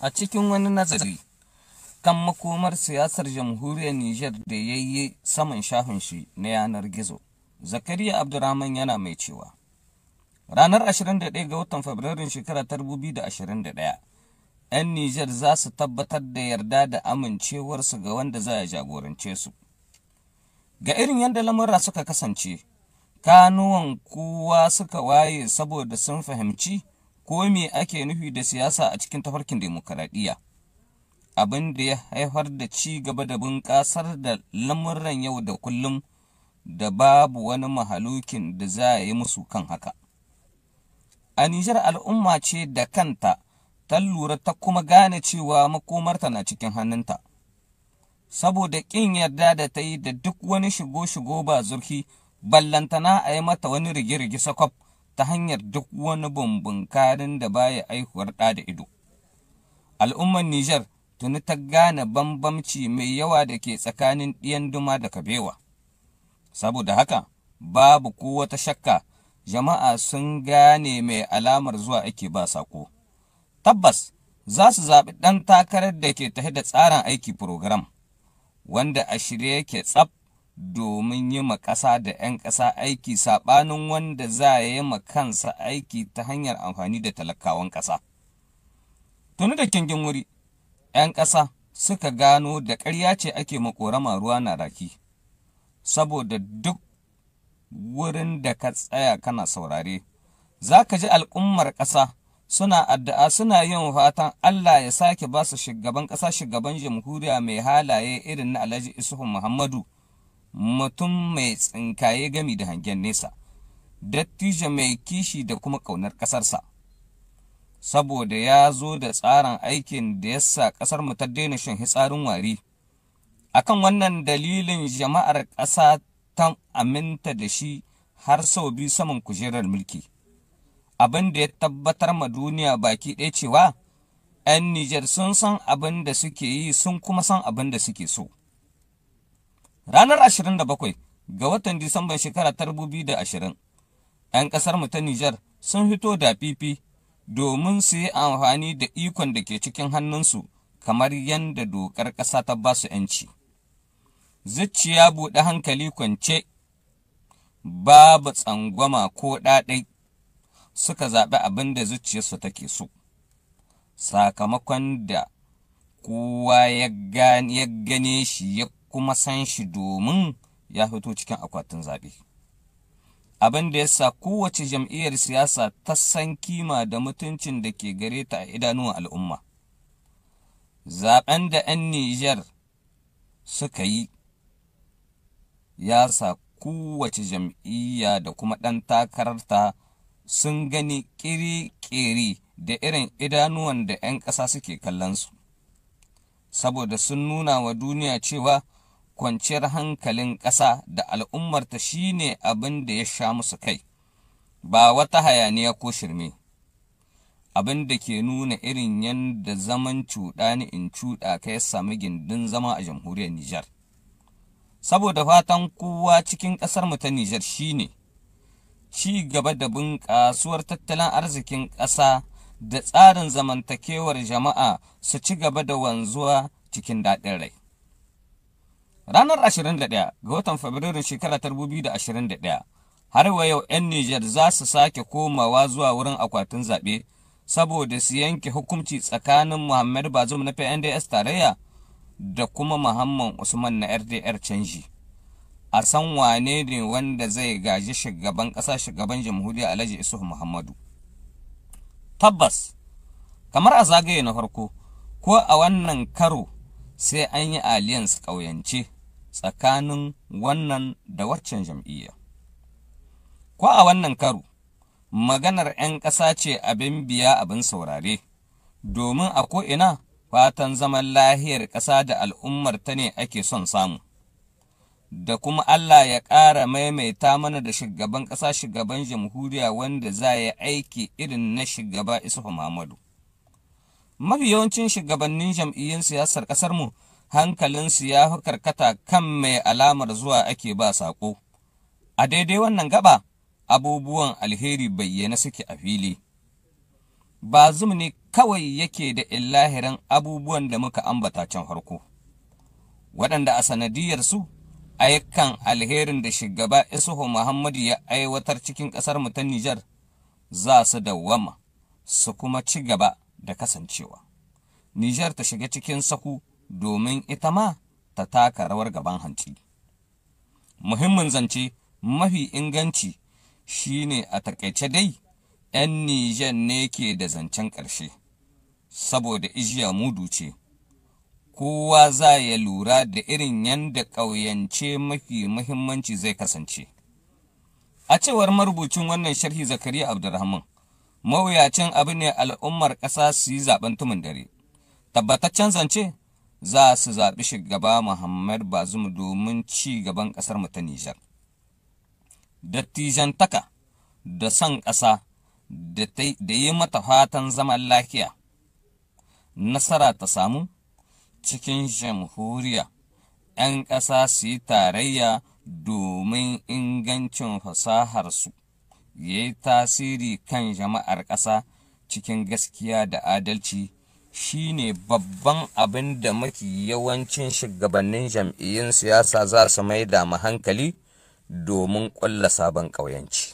A cikin wani nazari kan makomar siyasar jamhuriyar Nijar da ya yi saman shafin shi na yanar gizo, Zakariya Abdurrahman yana mai cewa, ranar 21 ga watan Fabrairun shekara ta 2021, 'yan Nijar za su tabbatar da yarda da amincewarsu ga wanda za a jagorance su. Ga irin yadda lamurra suka kasance, kanuwan kowa suka waye saboda sun fahimci ko me ake nufi da siyasa a cikin tafarkin demokaradiyya, abin da ya haifar da ci gaba da bunƙasar da lamuran yau da kullum da babu wani mahalukin da za a yi musu kan haka. A Nijar al'umma ce da kanta ta lura ta kuma gane cewa makomarta na cikin hannunta, saboda ƙin yarda da ta yi da duk wani shigo-shigo ba zurfi, ballantana a yi mata wani rige-rige sakwaf ta hanyar duk wani bumbunkarin da baya aihuwar ɗa da ido. Al'ummar Nijar tuni ta gane bambamci mai yawa da ke tsakanin ɗiyan duma da kabewa. Saboda haka, babu ko wata shakka, jama'a sun gane mai alamar zuwa ake ba sako. Tabbas, za su zaɓi ɗan takarar da ke tafi da tsarin aiki program, wanda a shirye yake tsaf domin yi ma ƙasa da 'yan ƙasa aiki saɓanin wanda za a yi ma kansa aiki ta hanyar amfani da talakawan ƙasa. Tuni da kingin wuri, 'yan ƙasa suka gano da ƙarya ce ake maƙorama ruwa na raki, saboda duk wurin da ka tsaya kana saurare, za ka ji al'ummar ƙasa suna addu'a suna yin fatan Allah ya sake ba su shugaban ƙasa, shugaban jamhuriya mai halaye irin na Alhaji Isuhu Muhammadu, mutum mai tsinkaye gami da hangen nesa, dattijo mai kishi da kuma ƙaunar ƙasarsa, saboda ya zo da tsarin aikin da ya sa ƙasarmu ta daina shan hitsarin wari. Akan wannan dalilin jama'ar ƙasa ta aminta da shi har sau biyu saman kujerar mulki, abin da ya tabbatar ma duniya baki ɗaya cewa 'yan Nijar sun san abin da suke yi sun kuma san abin da suke so. Ranar 27 ga watan Disamban shekara ta 2020, 'yan ƙasarmu ta Nijar sun fito da fifi domin su yi amfani da ikon da ke cikin hannunsu kamar yadda dokar ƙasa ta ba su 'yanci. Zuciya buɗe hankali kwance, babu tsangwama ko ɗaɗai, suka zaɓi abin da zuciyarsu take so, sakamakon da kowa ya gane shi ya kuma san shi domin ya fito cikin akwatin zaɓe. Abin da ya sa kowace jam'iyyar siyasa ta san kima da mutuncin da ke gare ta a idanuwan al'umma. Zaɓen da 'yan Nijar suka yi ya sa kowace jam'iyya da kuma ɗan takararta sun gani ƙiri-ƙiri da irin idanuwan da 'yan ƙasa suke kallonsu, saboda sun nuna wa duniya cewa kwanciyar hankalin ƙasa da al'ummarta shi ne abin da ya sha musu kai, ba wata hayaniya ko shirme, abin da ke nuna irin yadda zaman cuɗani in cuɗa ka ya sami gindin zama a jamhuriyar Nijar. Saboda fatan kowa cikin ƙasarmu ta Nijar shi ne ci gaba da bunƙasuwar tattalin arzikin ƙasa da tsarin zamantakewar jama'a su ci gaba da wanzuwa cikin daɗin rai. Ranar 21 ga watan Fabrairun shekara 2021, har wa yau 'yan Nijar za su sake komawa zuwa wurin akwatin zaɓe saboda su yanke hukunci tsakanin Muhammad Bazoum na PNDS tarayya da kuma Muhammad Usman na RDR canji. A san wane ne wanda zai gaji shugaban ƙasa, shugaban jamhuriya Alhaji Isuhu Muhammadu. Tabbas, kamar a zagaye na farko, ko a wannan karo sai an yi alliance ƙauyance tsakanin wannan da waccan jam'iyya. Ko a wannan karo, maganar 'yan ƙasa ce abin biya abin saurare, domin a ko'ina fatan zaman lahiyar ƙasa da al'ummar ta ne ake son samu. Da kuma Allah ya ƙara maimaita mana da shugaban ƙasa, shugaban jamhuriya wanda za ya aiki irin na shugaba Isuhu Muhammadu. Mafi yawancin shugabannin jam'iyyun siyasar ƙasarmu hankalinsu ya fi karkata kan mai alamar zuwa ake ba saƙo. A daidai wannan gaba, abubuwan alheri bayyana suke a fili. Bazoum ne kawai yake da illahirin abubuwan da muka ambata can farko, waɗanda a sanadiyarsu ayyukan alherin da shugaba Isuhu Muhammadu ya aiwatar cikin ƙasarmu ta Nijar za su dawwama su kuma ci gaba da kasancewa. Nijar ta shiga cikin sahu domin ita ma ta taka rawar gaban hanci. Muhimmin zance mafi inganci shi ne a taƙaice dai, ‘yan Nijar ne ke da zancen ƙarshe, saboda ijiya mudu ce, kowa za ya lura da irin yadda ƙauyance mafi muhimmanci zai kasance. A cewar marubucin wannan sharhi Zakariya Abdurrahman, mawuyacin abu ne al'ummar ƙasa su yi zaɓen tumin dare. Tabbataccen zance za su zaɓi shugaba Muhammad Bazoum domin ci gaban ƙasarmu ta Nijar. Dattijantaka da son ƙasa da yi mata fatan zaman lafiya, nasara ta samu cikin jamhuriya, ‘yan ƙasa su yi tarayya domin ingancin fasaharsu ya yi tasiri kan jama'ar ƙasa cikin gaskiya da adalci, shi ne babban abin da mafi yawancin shugabannin jam'iyyun siyasa za su maida hankali domin ƙulla sabon ƙauyanci.